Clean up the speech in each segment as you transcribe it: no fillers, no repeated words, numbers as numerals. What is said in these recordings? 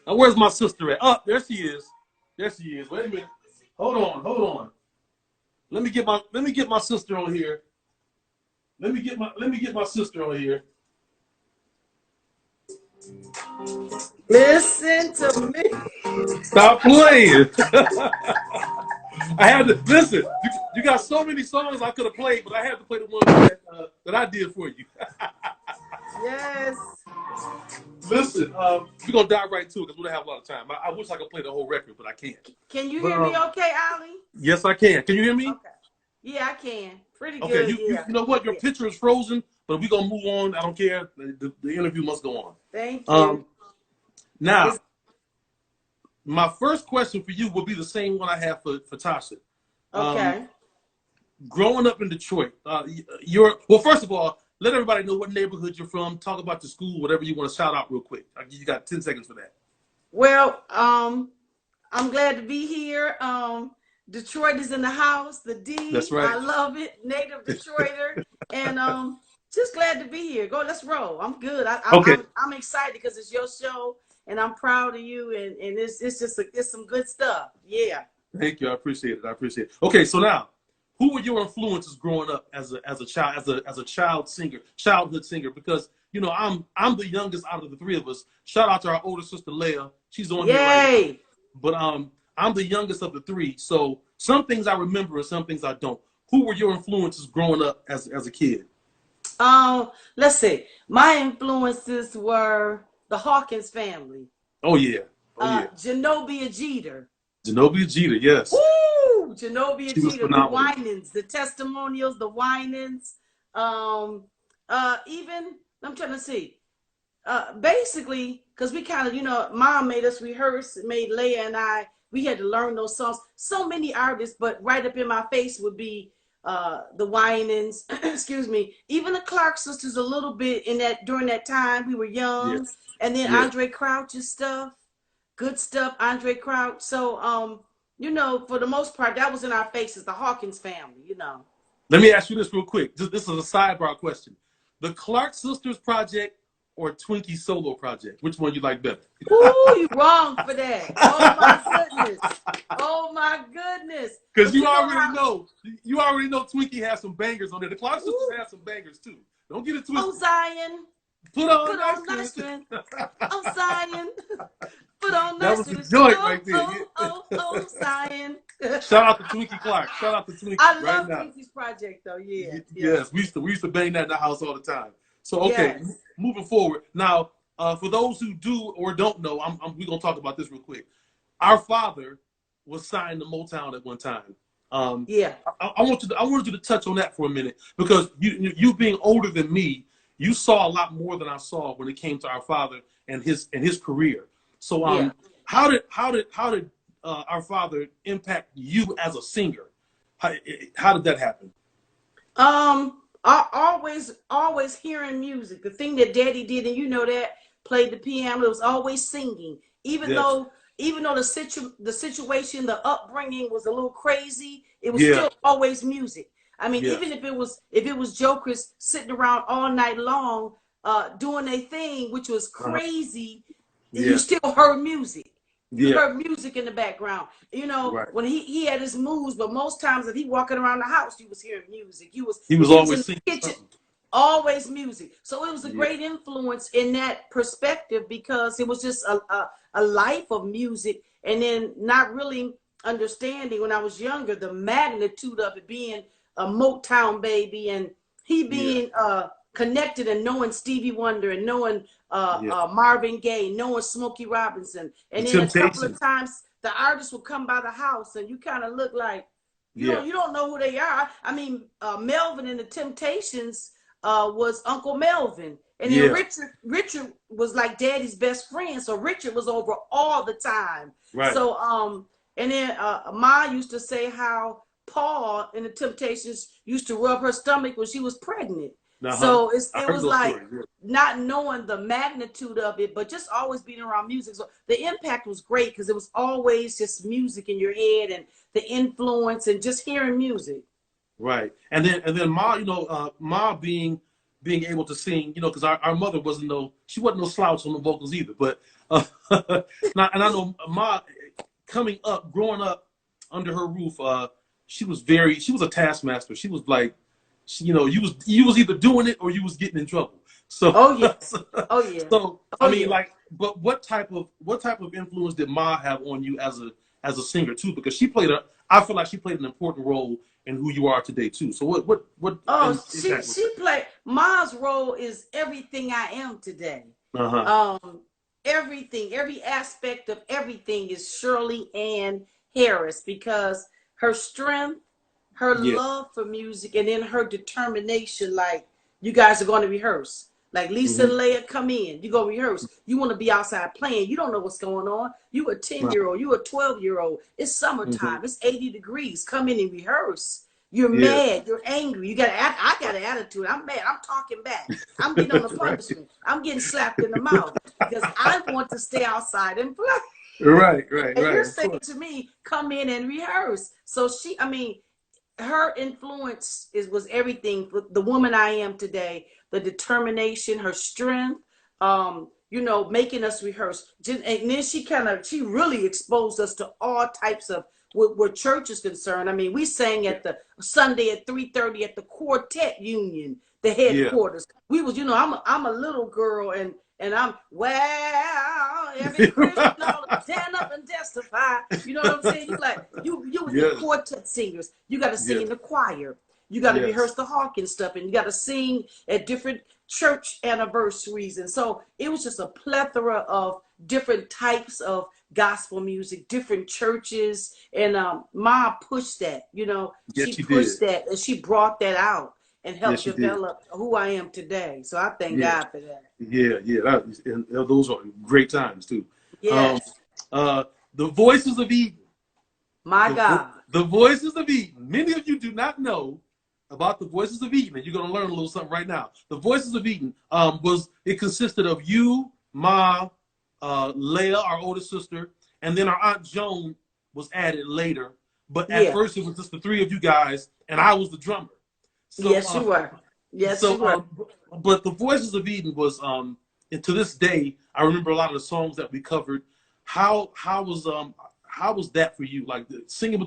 Now, where's my sister at? Oh, there she is. There she is. Wait a minute. Hold on. Hold on. Let me get my sister on here. Let me get my sister on here. Listen to me. Stop playing. I had to listen. You got so many songs I could have played, but I had to play the ones that I did for you. Yes. Listen, we're gonna dive right to it because we don't have a lot of time. I wish I could play the whole record, but I can't. Can you But hear me okay, Ali? yes, I can. Can you hear me? Okay. Yeah, I can. Pretty good. Okay, you know what? Your Yeah. picture is frozen, but we're gonna move on. I don't care. The interview must go on. Thank you. Now, my first question for you will be the same one I have for Tasha. Okay. Growing up in Detroit, well. First of all, let everybody know what neighborhood you're from. Talk about the school, whatever you want to shout out real quick. You got 10 seconds for that. Well, I'm glad to be here. Detroit is in the house. The D. That's right. I love it. Native Detroiter, and just glad to be here. Go, let's roll. I'm good. I'm excited because it's your show, and I'm proud of you. And it's just it's some good stuff. Yeah. Thank you. I appreciate it. Okay, so now, who were your influences growing up as a childhood singer? Because I'm the youngest out of the three of us. Shout out to our older sister Leah. She's on here right now. But I'm the youngest of the three, so some things I remember and some things I don't. Who were your influences growing up as a kid? Let's see. My influences were the Hawkins family. Oh yeah. Zenobia Jeter. Zenobia Jeter, yes. Woo! Zenobia Jeter, the phenomenal. Winans, the testimonials, the Winans. Even I'm trying to see. Basically, because we kind of, Mom made us rehearse, made Leah and I. We had to learn those songs. So many artists, but right up in my face would be the Winans. Excuse me. Even the Clark sisters a little bit during that time. We were young, Yes. and then Andre Crouch's stuff. Good stuff, Andre Crouch. So, for the most part, that was in our faces, the Hawkins family, Let me ask you this real quick. This is a sidebar question. The Clark Sisters project or Twinkie solo project? Which one you like better? Ooh, you wrong for that. Oh, my goodness. Oh, my goodness. Because you already know Twinkie has some bangers on there. The Clark Sisters have some bangers, too. Don't get it twisted. Oh, Zion. Put on nice strength. Oh, Zion. Put on that nice was the joint right there. Oh, Zion. Shout out to Twinkie Clark. Shout out to Twinkie. I love Twinkie's project, though. Yeah. Yes, we used to bang that in the house all the time. So okay, moving forward. Now, for those who do or don't know, we're gonna talk about this real quick. Our father was signed to Motown at one time. I wanted you to touch on that for a minute because you being older than me, you saw a lot more than I saw when it came to our father and his career. So how did our father impact you as a singer? How did that happen? Always hearing music. The thing that Daddy did, and that, played the piano. It was always singing, even though the situation, the upbringing was a little crazy. It was still always music. I mean, even if it was jokers sitting around all night long, doing their thing, which was crazy, you still heard music. You heard music in the background. When he had his moves, but most times if he walking around the house, you was hearing music. He was always in the kitchen. Always music. So it was a great influence in that perspective because it was just a life of music, and then not really understanding when I was younger the magnitude of it, being a Motown baby and he being connected and knowing Stevie Wonder and knowing Marvin Gaye, knowing Smokey Robinson, and then a couple of times the artists would come by the house and you kind of look like you don't know who they are. I mean, Melvin and the Temptations was Uncle Melvin, and then Richard was like Daddy's best friend, so Richard was over all the time. Right. So and then Ma used to say how Paul and the Temptations used to rub her stomach when she was pregnant. So it was like not knowing the magnitude of it, but just always being around music. So the impact was great because it was always just music in your head and the influence and just hearing music. Right. And then Ma, Ma being able to sing, because our mother wasn't no slouch on the vocals either. But Now, and I know Ma, coming up, growing up under her roof, she was a taskmaster. She was like, you was either doing it or you was getting in trouble. So, Oh yeah. Oh yeah. so I Oh mean, yeah. like, but what type of influence did Ma have on you as a singer too? Because I feel like she played an important role in who you are today too. So what Oh, impact was she played Ma's role is everything I am today. that? Uh-huh. Everything, every aspect of everything is Shirley Ann Harris because her strength, her Yeah. love for music, and then her determination. Like, you guys are going to rehearse. Like Lisa Mm-hmm. and Leah, come in. You go rehearse. You want to be outside playing. You don't know what's going on. You a 10-year-old. You a 12-year-old. It's Mm-hmm. summertime. It's 80 degrees. Come in and rehearse. You're Yeah. mad. You're angry. I got an attitude. I'm mad. I'm talking back. I'm getting on the Right. punishment. I'm getting slapped in the mouth because I want to stay outside and play. Right. Right. And Right. you're Of saying course. to me, come in and rehearse. So I mean, her influence was everything. The woman I am today, the determination, her strength, making us rehearse. And then she really exposed us to all types of where church is concerned. I mean, we sang at the Sunday at 3:30 at the Quartet Union, the Yeah. headquarters. We was, I'm a little girl and I'm, well, every Christian ought to stand up and testify. You know what I'm saying? You like you was the Yes. quartet singers. You got to sing Yes. in the choir. You got to Yes. rehearse the Hawkins stuff, and you got to sing at different church anniversaries. And so it was just a plethora of different types of gospel music, different churches. And Ma pushed that, Yes, she she did. pushed that and she brought that out and Yes, helped she did. develop who I am today. So I thank Yeah. God for that. Yeah. Yeah. And those are great times too. Um, Yes, the Voices of Eden. my God. The Voices of Eden. Many of you do not know about the Voices of Eden, and you're going to learn a little something right now. The Voices of Eden it consisted of you, Ma, Leah, our older sister, and then our Aunt Joan was added later. But at Yeah. first, it was just the three of you guys, and I was the drummer. So, Yes, you were. Yes, you so, were. but the Voices of Eden was, and to this day, I remember a lot of the songs that we covered. How was that for you? Like singing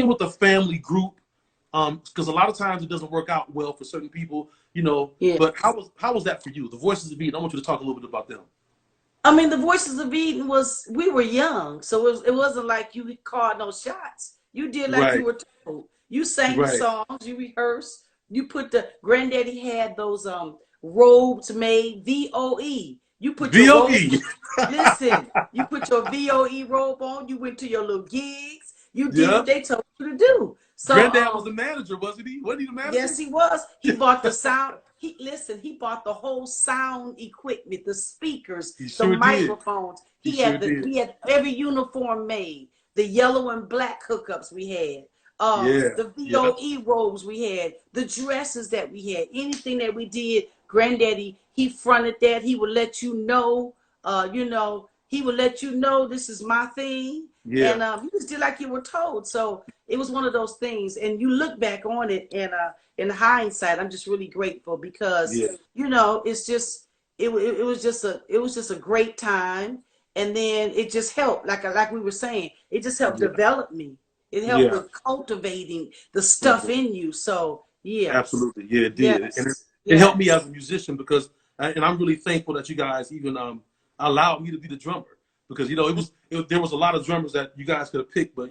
with the family group, because a lot of times it doesn't work out well for certain people, Yeah. But how was that for you? The Voices of Eden. I want you to talk a little bit about them. I mean, the Voices of Eden we were young, so it wasn't like you called no shots. You did like you Right, were told. You sang the right. songs, you rehearsed, you put granddaddy had those robes made, VOE. You put your robe, VOE. listen, you put your VOE robe on, you went to your little gigs, you did Yeah. what they told you to do. So Granddad was the manager, wasn't he? Wasn't he the manager? yes, he was. He bought the sound. He bought the whole sound equipment, the speakers, He the sure did. microphones. He sure did. He had every uniform made. The yellow and black hookups we had. Yeah. The Yeah. VOE robes we had, the dresses that we had, anything that we did, granddaddy, he fronted that. He would let you know, he would let you know this is my thing. Yeah. And you just did like you were told. So it was one of those things. And you look back on it and in hindsight, I'm just really grateful because, Yeah. it's just it was just a great time. And then it just helped, like we were saying, it just helped Yeah. develop me. It helped Yeah. with cultivating the stuff Mhm. in you. So yeah. Absolutely. Yeah, it did. And Yes. it helped me Yes. as a musician because, and I'm really thankful that you guys even allowed me to be the drummer because, there was a lot of drummers that you guys could have picked, but,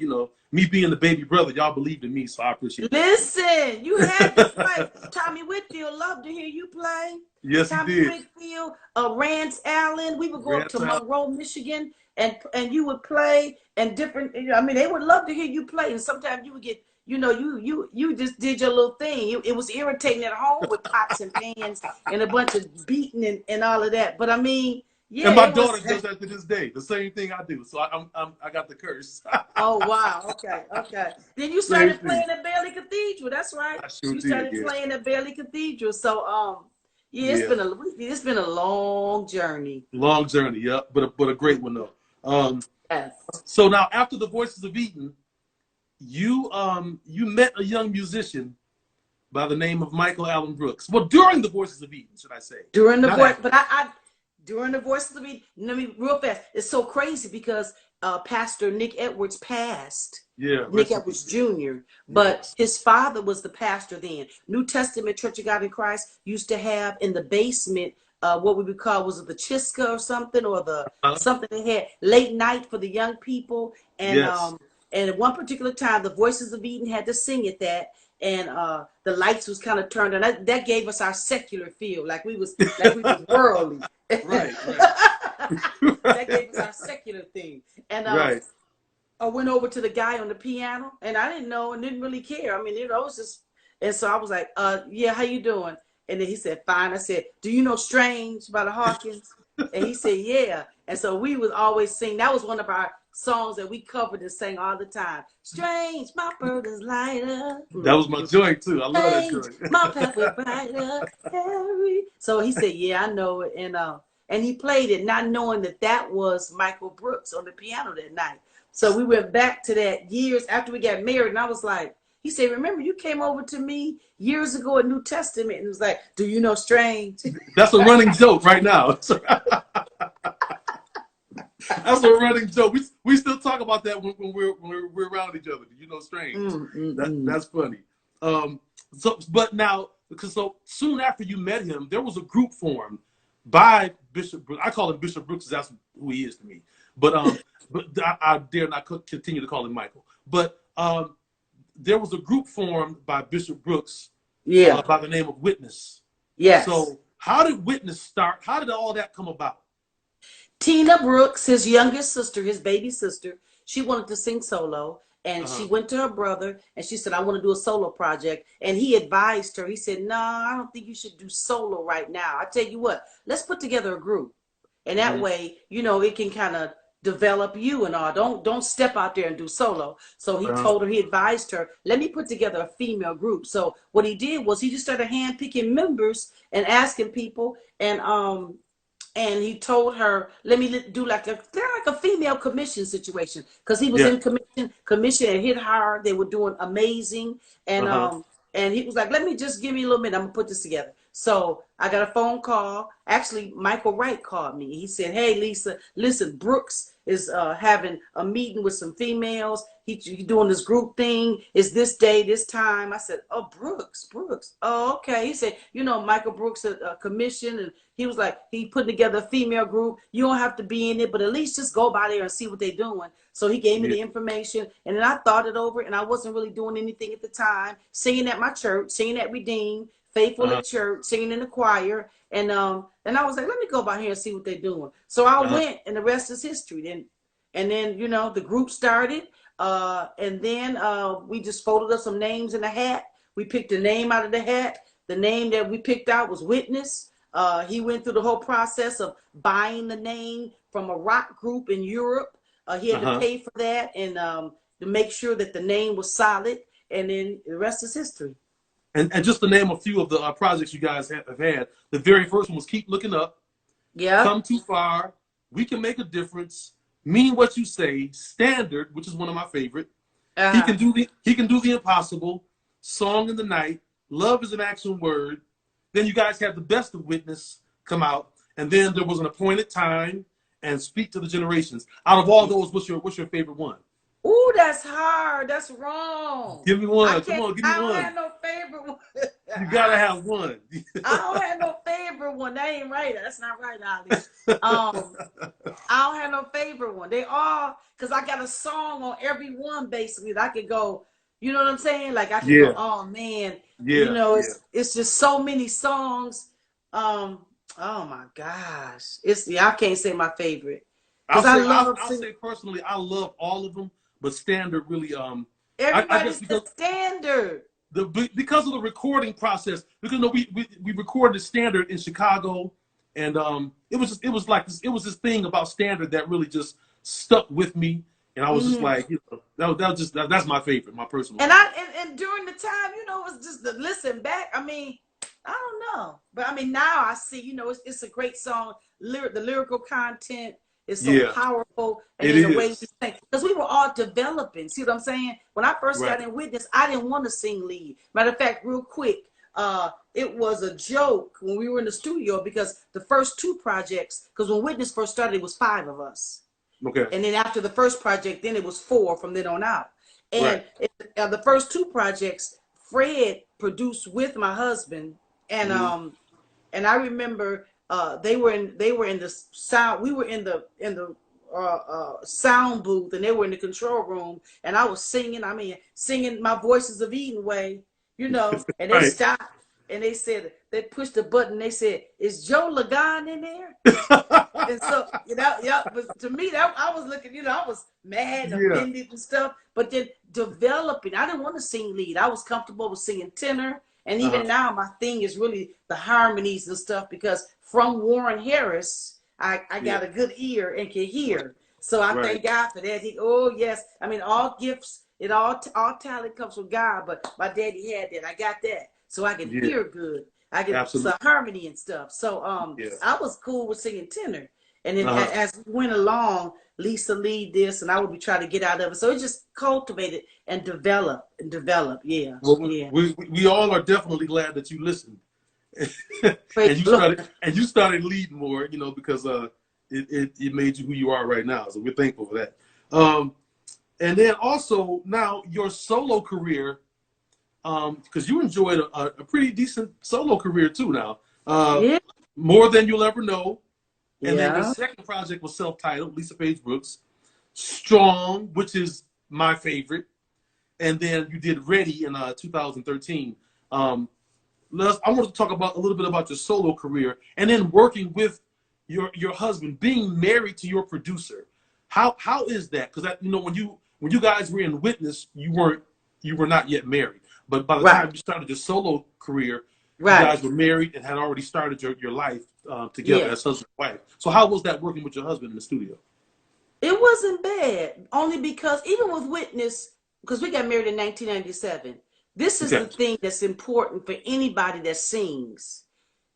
me being the baby brother, y'all believed in me. So I appreciate Listen, you had to play. that. Tommy Whitfield loved to hear you play. Yes, he Tommy did. Whitfield, Rance Allen. We would go up Grant to Town. Monroe, Michigan, and you would play. And different. I mean, they would love to hear you play. And sometimes you would get, you just did your little thing. It was irritating at home with pots and pans and a bunch of beating and all of that. But I mean, yeah, And my it was. daughter does that to this day. The same thing I do. So I got the curse. Oh wow. Okay. Okay. Then you Same started thing. playing at Bailey Cathedral. That's right. I sure You did. started Yeah. playing at Bailey Cathedral. So yeah, Yeah. it's been a long journey. Long journey. Yeah. But a great one though. Yes. So now after the Voices of Eden, you met a young musician by the name of Michael Allen Brooks. Well, during the Voices of Eden, should I say? During the Not voice, after. but I during the Voices of Eden, let me real fast. It's so crazy because Pastor Nick Edwards passed. Yeah, Nick Edwards Jr. But his father was the pastor then. New Testament Church of God in Christ used to have in the basement what we would call, was it the Chiska or something, or the something they had late night for the young people. And and at one particular time, the Voices of Eden had to sing at that. And the lights was kind of turned on. That gave us our secular feel, like we was worldly. Right. That gave us our secular thing. And I went over to the guy on the piano, and I didn't know and didn't really care. I mean, it was just, and so I was like, yeah, how you doing? And then he said, fine. I said, do you know Strange by the Hawkins? And he said, yeah. And so we would always sing. That was one of our songs that we covered and sang all the time. Strange, my burdens lighter. That was my joint too. I love that joint. My pathway brighter. So he said, yeah, I know it. And he played it not knowing that was Michael Brooks on the piano that night. So we went back to that years after we got married, and I was like, he said, remember you came over to me years ago at New Testament, and it was like, do you know Strange? That's a running joke right now. That's a running joke. We still talk about that when we're around each other. Do you know Strange? That's funny. But now, because soon after you met him, there was a group formed by Bishop Brooks. I call him Bishop Brooks because that's who he is to me. But I dare not continue to call him Michael. But there was a group formed by Bishop Brooks by the name of Witness. Yes. So how did Witness start? How did all that come about? Tina Brooks, his youngest sister, his baby sister, she wanted to sing solo. And she went to her brother and she said, I want to do a solo project. And he advised her. He said, no, I don't think you should do solo right now. I tell you what, let's put together a group. And that way, it can kind of develop you and all. Don't step out there and do solo. So he told her, he advised her, let me put together a female group. So what he did was he just started handpicking members and asking people. And he told her, let me do like a female commission situation. Because he was in commission and hit hard. They were doing amazing. And and he was like, let me just give me a little minute. I'm going to put this together. So I got a phone call. Actually, Michael Wright called me. He said, hey, Lisa, listen, Brooks is having a meeting with some females. He's doing this group thing. It's this day, this time. I said, oh, Brooks. Oh, okay. He said, Michael Brooks a commission. And he was like, he put together a female group. You don't have to be in it, but at least just go by there and see what they're doing. So he gave me the information, and then I thought it over, and I wasn't really doing anything at the time, singing at my church, singing at Redeemed, Faithful at church, singing in the choir. And I was like, let me go by here and see what they're doing. So I went, and the rest is history. And then, the group started. And then we just folded up some names in a hat. We picked a name out of the hat. The name that we picked out was Witness. He went through the whole process of buying the name from a rock group in Europe. He had to pay for that and to make sure that the name was solid. And then the rest is history. And just to name a few of the projects you guys have had, the very first one was Keep Looking Up. Yeah. Come Too Far. We Can Make a Difference. Mean What You Say. Standard, which is one of my favorite. He can do the impossible. Song in the Night. Love is an Action Word. Then you guys had The Best of Witness come out. And then there was An Appointed Time and Speak to the Generations. Out of all those, what's your favorite one? Ooh, that's hard. That's wrong. Give me one. Come on, give me one. I don't have no favorite one. You gotta have one. I don't have no favorite one. That ain't right. That's not right, Ali. I don't have no favorite one. They all, because I got a song on every one basically that I could go, you know what I'm saying? Like I can go, oh man. It's just so many songs. Oh my gosh. I can't say my favorite. I'll say personally, I love all of them, but Standard really everybody's Standard. Because of the recording process, because we recorded Standard in Chicago, and it was this thing about Standard that really just stuck with me, and I was just like, that's my favorite, my personal. And during the time, it was just to listen back. I mean, I don't know, but I mean now I see, it's a great song. The lyrical content. It's so powerful, and in the way we sing, because we were all developing. See what I'm saying? When I first got in Witness, I didn't want to sing lead. Matter of fact, real quick, it was a joke when we were in the studio because the first two projects, because when Witness first started, it was 5 of us. Okay. And then after the first project, then it was 4 from then on out. And Right. the first 2 projects, Fred produced with my husband, and and I remember they were in the sound. We were in the sound booth, and they were in the control room, and I was singing. I mean, singing my Voices of Eden way, you know. And they Right. stopped, and they said they pushed the button. They said, "Is Joe Lagan in there?" And so, you know, yeah, but to me, that I was looking, you know, I was mad, Yeah. offended and stuff. But then developing, I didn't want to sing lead. I was comfortable with singing tenor. And even now, my thing is really the harmonies and stuff, because from Warren Harris, I got a good ear and can hear. So I thank God for that. Oh, yes. I mean, all gifts, all talent comes from God, but my daddy had that. I got that. So I can hear good. I get some harmony and stuff. So I was cool with singing tenor. And then as we went along, Lisa lead this, and I would be trying to get out of it. So it just cultivated and developed. Yeah. Well, yeah. we all are definitely glad that you listened. and you started leading more, you know, because it made you who you are right now. So we're thankful for that. And then also now your solo career, because you enjoyed a pretty decent solo career too now. More Than You'll Ever Know. And then your second project was self-titled, Lisa Page Brooks. Strong, which is my favorite. And then you did Ready in 2013. I want to talk about a little bit about your solo career, and then working with your husband, being married to your producer. How is that? Because you know, when you guys were in Witness, you were not yet married. But by the time you started your solo career, you guys were married and had already started your life together as husband and wife. So how was that working with your husband in the studio? It wasn't bad, only because even with Witness, because we got married in 1997, this is the thing that's important for anybody that sings.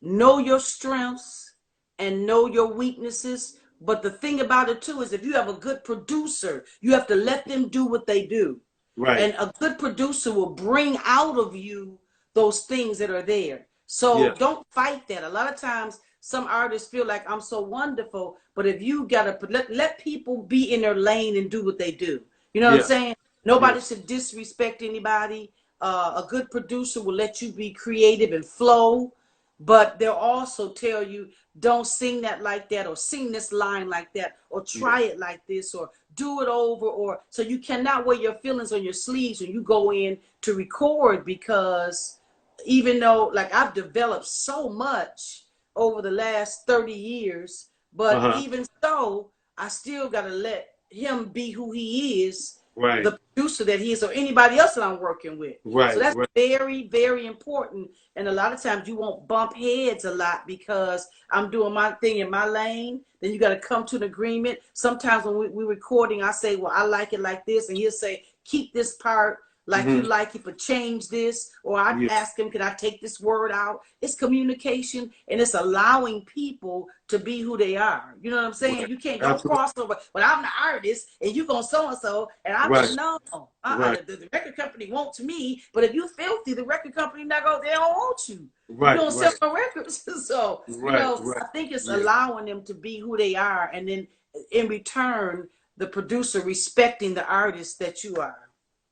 Know your strengths and know your weaknesses. But the thing about it too is, if you have a good producer, you have to let them do what they do. Right. And a good producer will bring out of you those things that are there. So don't fight that. A lot of times some artists feel like I'm so wonderful, but if you gotta let people be in their lane and do what they do. You know what I'm saying? Nobody should disrespect anybody. A good producer will let you be creative and flow, but they'll also tell you, don't sing that like that, or sing this line like that, or try it like this, or do it over. Or so you cannot wear your feelings on your sleeves when you go in to record, because even though, like, I've developed so much over the last 30 years, but even so, I still got to let him be who he is, the producer that he is, or anybody else that I'm working with. So that's very, very important. And a lot of times you won't bump heads a lot because I'm doing my thing in my lane. Then you got to come to an agreement. Sometimes when we're recording, I say, well, I like it like this. And he'll say, keep this part like you like it, but change this. Or I ask him, can I take this word out? It's communication, and it's allowing people to be who they are. You know what I'm saying? You can't go cross over. But I'm the artist, and you going so-and-so, and I'm no. The record company wants me, but if you filthy, the record company they don't want you. You don't sell no records. So, you know, I think it's allowing them to be who they are, and then in return, the producer respecting the artist that you are.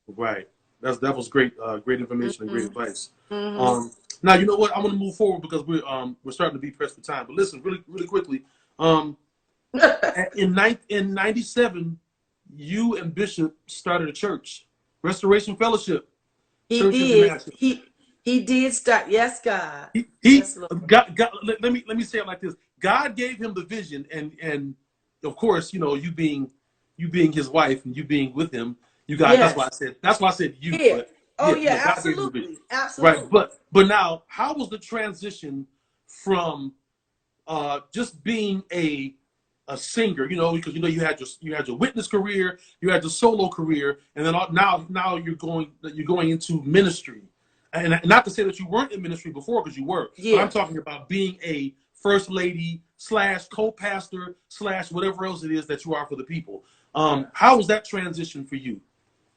Right. That was great, great information and great advice. Now, you know what? I want to move forward because we're starting to be pressed for time. But listen, really quickly. In 97, you and Bishop started a church, Restoration Fellowship. He did. He did start. Yes, God. God, let me say it like this. God gave him the vision, and of course, you know, you being his wife and you being with him. You guys, that's why I said you. Yeah. But, Absolutely. Right, but now, how was the transition from just being a singer? You know, because you know you had your Witness career, you had your solo career, and then now you're going into ministry, and not to say that you weren't in ministry before, because you were. But I'm talking about being a first lady / co-pastor / whatever else it is that you are for the people. How was that transition for you?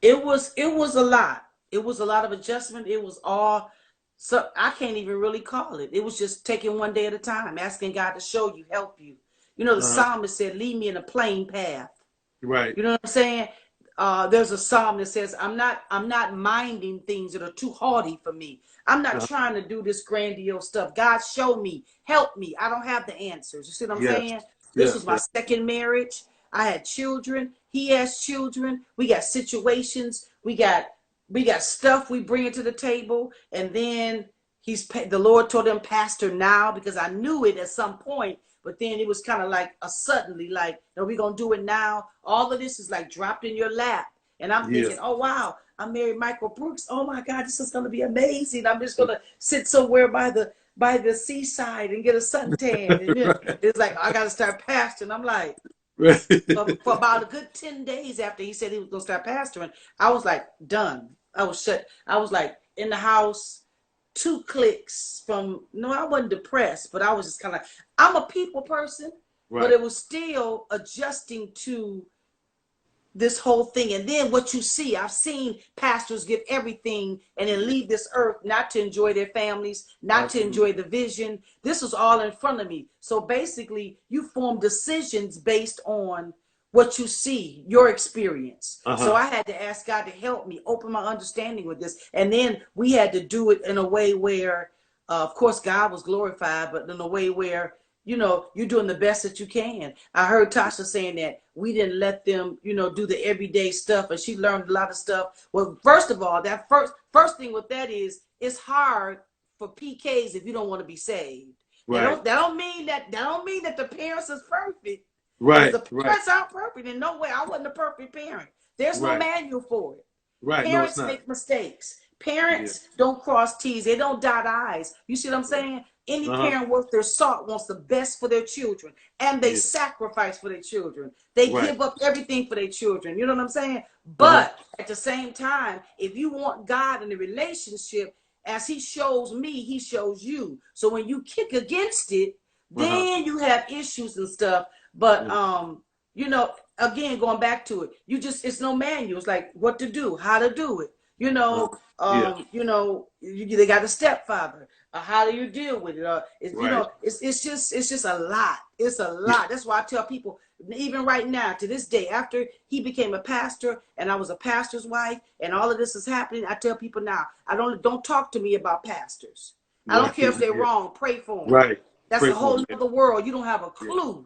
It was a lot. It was a lot of adjustment. It was all So I can't even really call it. It was just taking one day at a time, asking God to show you, help you. You know, the psalmist said, lead me in a plain path. Right. You know what I'm saying? There's a psalm that says, I'm not minding things that are too haughty for me. I'm not trying to do this grandiose stuff. God, show me, help me. I don't have the answers. You see what I'm saying? This was my second marriage. I had children. He has children. We got situations. We got stuff we bring it to the table. And then the Lord told him, pastor now, because I knew it at some point. But then it was kind of like a suddenly, like, are we going to do it now? All of this is like dropped in your lap. And I'm thinking, oh, wow, I married Michael Brooks. Oh, my God, this is going to be amazing. I'm just going to sit somewhere by the seaside and get a suntan. And then it's like, I got to start pastoring. I'm like, for about a good 10 days after he said he was going to start pastoring, I was like, done. I was shut. I was like in the house. 2 clicks from, no, I wasn't depressed, but I was just kind of, I'm a people person, but it was still adjusting to this whole thing. And then what you see, I've seen pastors give everything and then leave this earth not to enjoy their families, not to enjoy the vision. This was all in front of me. So basically, you form decisions based on what you see, your experience. So I had to ask God to help me open my understanding with this. And then we had to do it in a way where, of course, God was glorified, but in a way where, you know, you're doing the best that you can. I heard Tasha saying that we didn't let them, you know, do the everyday stuff. And she learned a lot of stuff. Well, first of all, that first thing with that is, it's hard for PKs if you don't want to be saved. That don't mean that the parents is perfect. Right. The parents aren't perfect. In no way. I wasn't a perfect parent. There's no manual for it. Parents make mistakes. Parents don't cross T's. They don't dot I's. You see what I'm saying? Any parent worth their salt wants the best for their children. And they sacrifice for their children. They give up everything for their children. You know what I'm saying? But at the same time, if you want God in a relationship, as he shows me, he shows you. So when you kick against it, then you have issues and stuff. But, you know, again, going back to it, it's no manual. It's like what to do, how to do it. You know, you know, they got a stepfather. How do you deal with it? You know, it's just a lot. It's a lot. That's why I tell people, even right now, to this day, after he became a pastor and I was a pastor's wife and all of this is happening, I tell people now, don't talk to me about pastors. I don't care if they're wrong. Pray for them. That's a whole other world. You don't have a clue.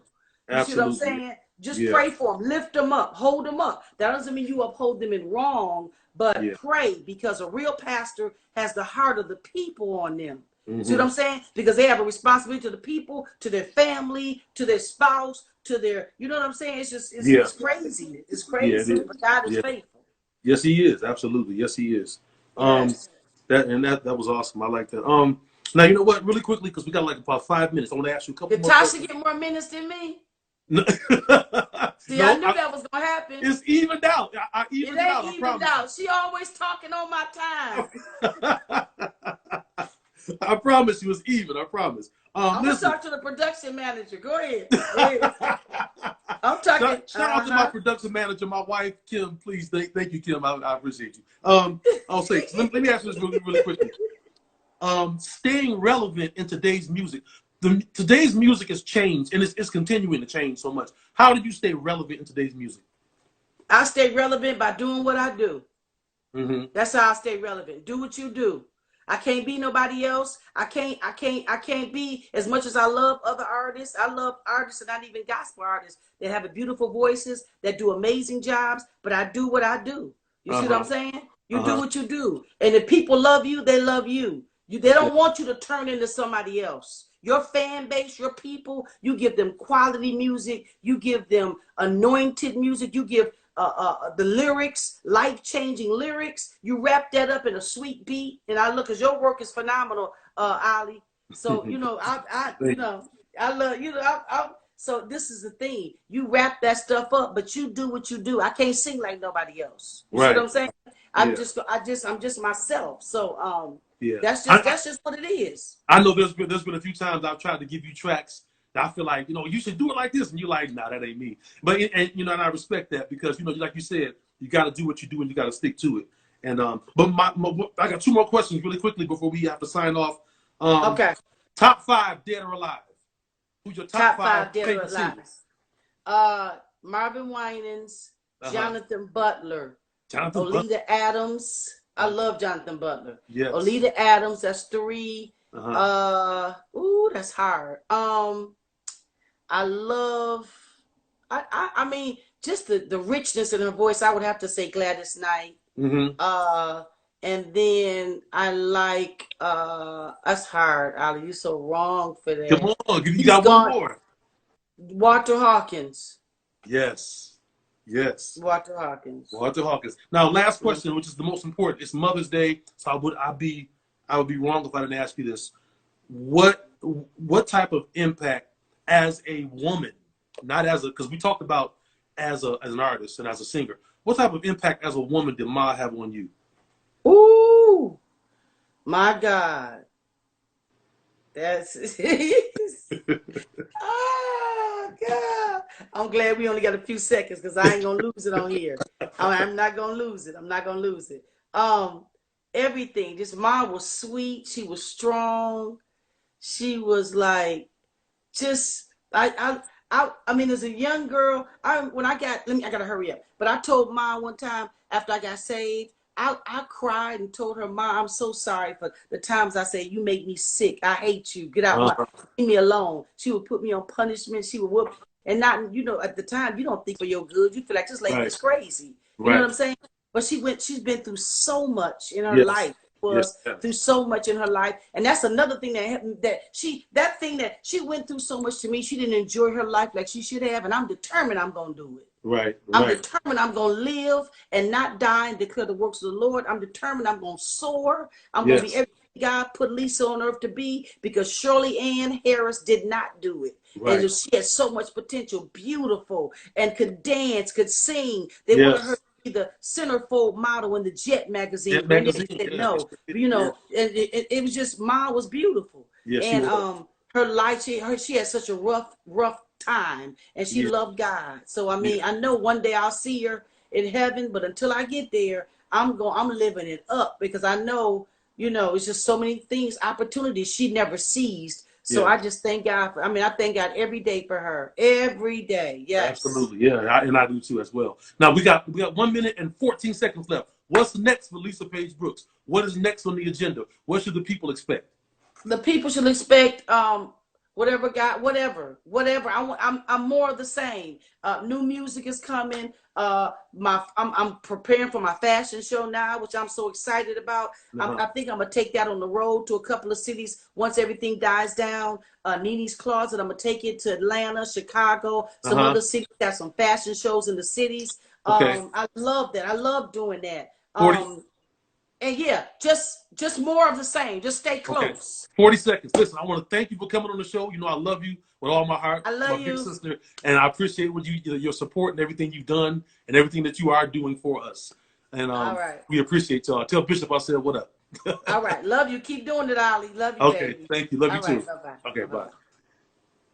You see what I'm saying? Just pray for them, lift them up, hold them up. That doesn't mean you uphold them in wrong, but pray, because a real pastor has the heart of the people on them. See what I'm saying? Because they have a responsibility to the people, to their family, to their spouse, to their, you know what I'm saying? It's just, it's crazy. It's crazy, but God is faithful. Yes, he is. Absolutely. Yes, he is. That was awesome. I like that. Now, you know what? Really quickly, because we got like about 5 minutes. I want to ask you a couple more questions. Did Tasha get more minutes than me? No. See, I knew that was gonna happen. It's evened out. I evened it out. Evened out. She always talking on my time. I promise you, it's even. I promise. I'm gonna talk to the production manager. Go ahead. I'm talking. Shout out to my production manager, my wife, Kim. Please, thank you, Kim. I appreciate you. I'll say. Let me ask you this really quickly. Staying relevant in today's music. Today's music has changed, and it's continuing to change so much. How do you stay relevant in today's music? I stay relevant by doing what I do. That's how I stay relevant. Do what you do. I can't be nobody else. I can't be, as much as I love other artists. I love artists and not even gospel artists that have beautiful voices, that do amazing jobs, but I do what I do. You see what I'm saying? You do what you do. And if people love you, they love you. They don't want you to turn into somebody else. Your fan base, your people, you give them quality music. You give them anointed music. You give the lyrics, life-changing lyrics. You wrap that up in a sweet beat. And I look, because your work is phenomenal, Ali. So, you know, I love, you know, so this is the thing. You wrap that stuff up, but you do what you do. I can't sing like nobody else. You see what I'm saying? I'm just myself. So, that's just what it is. I know there's been a few times I've tried to give you tracks that I feel like, you know, you should do it like this, and you're like, nah, that ain't me. But and you know, and I respect that, because, you know, like you said, you got to do what you do and you got to stick to it. And but I got 2 more questions really quickly before we have to sign off. Okay. Top 5 dead or alive. Who's your top 5 dead or favorite alive? singers? Marvin Winans, Jonathan Butler, Jonathan Butler. Oleta Adams. I love Jonathan Butler. Yes. Oleta Adams, that's 3. Ooh, that's hard. I love, I mean, just the richness in her voice. I would have to say Gladys Knight. And then I like, that's hard, Ali. You're so wrong for that. Come on, you got one more. Walter Hawkins. Yes. Yes. Walter Hawkins. Walter Hawkins. Now, last question, which is the most important. It's Mother's Day, so I would be wrong if I didn't ask you this. What type of impact as a woman, not as a, because we talked about as an artist and as a singer, what type of impact as a woman did Ma have on you? Ooh, my God. That's oh God. I'm glad we only got a few seconds because I ain't gonna lose it on here. I'm not gonna lose it. I'm not gonna lose it. Everything. This Ma was sweet. She was strong. She was like, just I mean, as a young girl, I gotta hurry up. But I told Ma one time after I got saved, I cried and told her, Ma, I'm so sorry for the times I said, you make me sick. I hate you. Get out leave me alone. She would put me on punishment. She would whoop. And not, at the time, you don't think for your good. You feel like this lady is crazy. You know what I'm saying? But she's been through so much in her life. Through so much in her life. And that's another thing that happened, that she went through so much to me. She didn't enjoy her life like she should have. And I'm determined I'm going to do it. I'm determined I'm going to live and not die and declare the works of the Lord. I'm determined I'm going to soar. I'm going to be everything God put Lisa on earth to be, because Shirley Ann Harris did not do it. And she had so much potential, beautiful, and could dance, could sing. They wanted her to be the centerfold model in the Jet magazine. They said no. And it was just, Ma was beautiful. And her life, she had such a rough time, and she loved God. So I mean, I know one day I'll see her in heaven, but until I get there, I'm living it up, because I know, it's just so many things, opportunities she never seized. So I just thank God I thank God every day for her. Every day. Yes. Absolutely. Yeah. And I do too as well. Now we got 1 minute and 14 seconds left. What's next for Lisa Page Brooks? What is next on the agenda? What should the people expect? The people should expect whatever. I'm more of the same. New music is coming. I'm preparing for my fashion show now, which I'm so excited about. I think I'm gonna take that on the road to a couple of cities once everything dies down. Nene's Closet, I'm gonna take it to Atlanta, Chicago, some other cities. Got some fashion shows in the cities. I love that. I love doing that. And yeah, just more of the same. Just stay close. 40 seconds. Listen, I want to thank you for coming on the show. I love you with all my heart. I love you, big sister, and I appreciate your support and everything you've done and everything that you are doing for us. And all right, we appreciate y'all. Tell Bishop I said what up. All right, love you. Keep doing it, Ollie. Love you. Okay, baby. Thank you. Love you too. Bye-bye. Okay, bye.